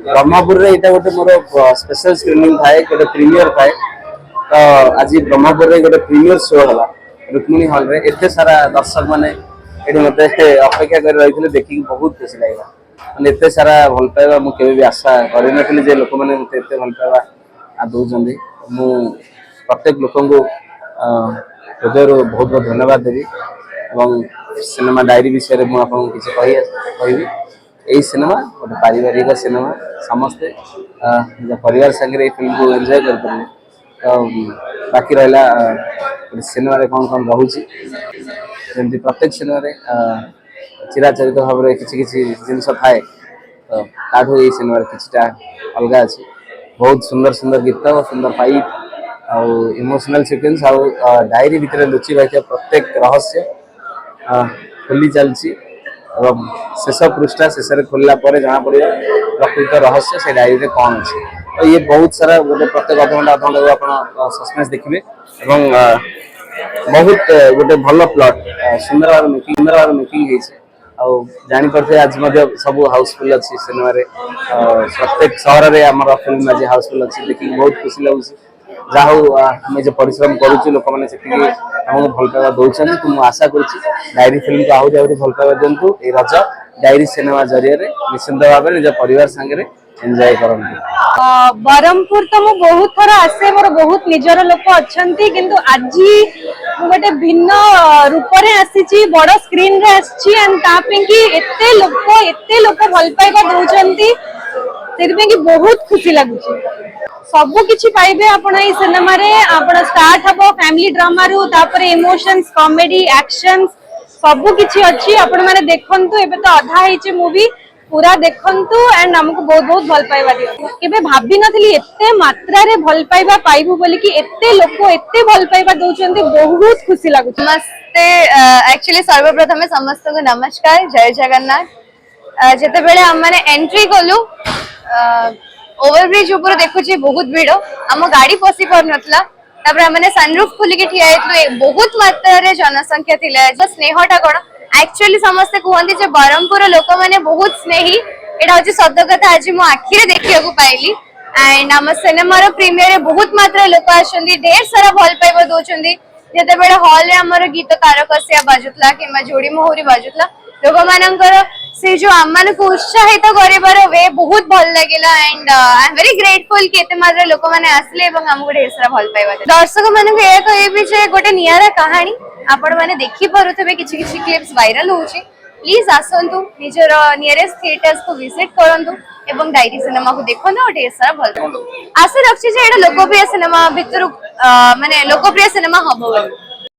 ब्रह्मपुर रे इटा गोटे मोर स्पेशल स्क्रीनिंग थाए गोटे प्रीमियर थाए तो आज ब्रह्मपुर रे गोटे प्रीमियर शो हला रुक्मिणी हॉल रे एते सारा दर्शक माने एठी मते अपेक्षा कर रहिथिले देखि बहुत खुशी लागला माने एते सारा भल पाइबा मु केबे भी आशा करि नथिले जे लोक माने मते एते भल पाइबा आ दउ जंदी मु प्रत्येक लोकन को हृदय बहुत बहुत धन्यवाद देवी एवं सिनेमा डायरी विषय में आपको किसी कहि यही सिनेमा गोटे पारिवारिक सिनेमा समस्ते निज परिवार संगे फिल्म को एंजॉय कर पारे तो बाकी रहा सिनेमा कौन कौन रोचे जमी प्रत्येक सिनेमा चिराचरित भाव में किसी किसी जिनस थाए तो ताठू ये सिनेमा किछटा अलग अच्छे बहुत सुंदर सुंदर गीत सुंदर फाइट आउ इमोशनल सिक्वेंस आउ डायरी भितर लुचि रही प्रत्येक रहस्य खोली चलती शेष पृष्ठा शेष खोलला जना पड़े प्रकृत रहस्य से डायरी में कौन अच्छे तो ये बहुत सारा गोटे प्रत्येक अधघंटा आप सस्पेंस देखिए बहुत गोटे भल प्लॉट सुंदर भाव मेकिंग जापर आज सब हाउसफुल अच्छी सिनेमा प्रत्येक सहर में आम फिल्म आज हाउसफुल अच्छी देखिए बहुत खुशी लगुच जहाँ आम जो परिश्रम करुँ लोक मैंने से भल पाइबा दौरान तो मुझे आशा करुँच डायरी फिल्म को आहरी भल पाइबा दिंतु ये रज डायरी सिनेमा जरिए निश्चिंत भाव निज परिवार सांगे एंजॉय करते बरमपुर तो मु बहुत थर आसे मोर बहुत निजर लोक अच्छा किंतु आज गोटे भिन्न रूप में आसी बड़ स्क्रीन रे आसी एंड कि एते लोक भल पाइबा दउचंती से बहुत खुशी लगुच सबु किछि पाइबे आपण ए सिनेमा रे आपण स्टार्ट हबो फैमिली ड्रामा रु तापर इमोशंस कॉमेडी एक्शंस सबु किछि अछि आपण माने देखंतु एबे तो आधा हिचे मूवी पूरा देखंतु एंड हमको बहुत बहुत भल पाइबा दियो केबे भाबी नथली एते मात्रा रे भल पाइबा पाइबु बोली कि एते लोक एते भल पाइबा दउचंती बहुत खुशी लागु नमस्ते एक्चुअली सर्वप्रथम समस्त को नमस्कार जय जगन्नाथ जेते बेले हम माने एंट्री कलु ओवरब्रिज ऊपर देखुची बहुत भीड़ आम गाड़ी पशि पार नथला तापर हमने सनरूफ खोलिक ठिया हेतु बहुत मात्रा रे जनसंख्या थिले स्नेहटा कोन एक्चुअली समस्त कहते जे बरमपुर लोक माने बहुत स्नेही एटा होची सत्य कथा आज मो आखिरे देखिया को पाइली एंड हम सिनेमा रो प्रीमियर रे बहुत मात्रा लोक आछंदी ढेर सारा भल पाइबा दोचंदी जेते बेले हॉल रे हमर गीत तारकसिया बाजुतला किमा जोड़ी मोहरी बाजुतला लोक मानकर से जो आम को उत्साहित कर वे बहुत भल लगे and I am very grateful कि एते मात्रा लोक माने आसले एवं हमको ढेर सारा भल पाइबा दर्शक मानक ए कहबी जे गोटे नियारा कहानी आपण माने देखि परुथबे किछि किछि क्लिप्स वायरल होउची प्लीज आसंतु निजर नियरेस्ट थिएटर्स को विजिट करंतु एवं डायरी सिनेमा को देखंतु और ढेर सारा भल आशा रखछि जे एटा लोकप्रिय सिनेमा भितर माने लोकप्रिय सिनेमा हबो।